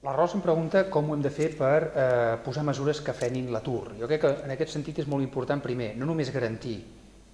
La Rosa em pregunta com ho hem de fer per posar mesures que frenin l'atur. Jo crec que en aquest sentit és molt important, primer, no només garantir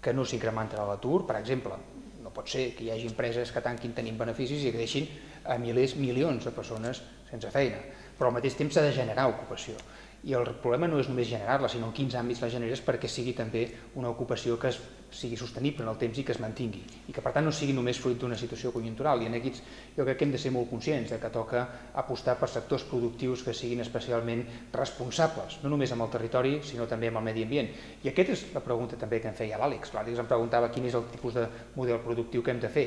que no s'incrementarà l'atur, per exemple, no pot ser que hi hagi empreses que tanquin tenint beneficis i que deixin a milers, milions de persones sense feina, però al mateix temps s'ha de generar ocupació. I el problema no és només generar-la, sinó en quins àmbits la generes perquè sigui també una ocupació que sigui sostenible en el temps i que es mantingui, i que per tant no sigui només fruit d'una situació conjuntural. I en aquests jo crec que hem de ser molt conscients que toca apostar per sectors productius que siguin especialment responsables, no només amb el territori, sinó també amb el medi ambient. I aquesta és la pregunta també que em feia l'Àlex. L'Àlex em preguntava quin és el tipus de model productiu que hem de fer.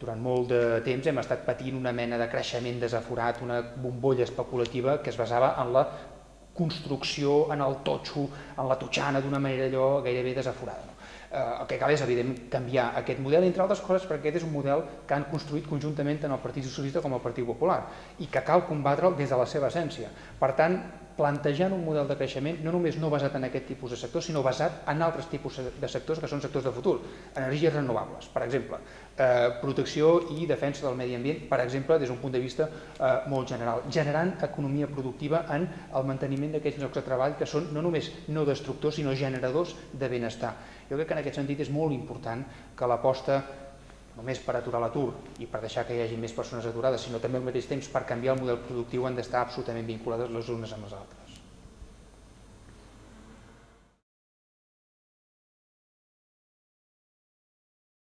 Durant molt de temps hem estat patint una mena de creixement desaforat, una bombolla especulativa que es basava en la construcció, en el totxo, en la totxana, d'una manera allò gairebé desaforada. El que cal és, evident, canviar aquest model, entre altres coses, perquè aquest és un model que han construït conjuntament tant el Partit Socialista com el Partit Popular i que cal combatre'l des de la seva essència. Per tant, plantejant un model de creixement no només no basat en aquest tipus de sectors, sinó basat en altres tipus de sectors que són sectors de futur. Energies renovables, per exemple, protecció i defensa del medi ambient, per exemple, des d'un punt de vista molt general, generant economia productiva en el manteniment d'aquests llocs de treball que són no només no destructors, sinó generadors de benestar. Jo crec que en aquest sentit és molt important que l'aposta només per aturar l'atur i per deixar que hi hagi més persones aturades, sinó també al mateix temps per canviar el model productiu han d'estar absolutament vinculades les unes amb les altres.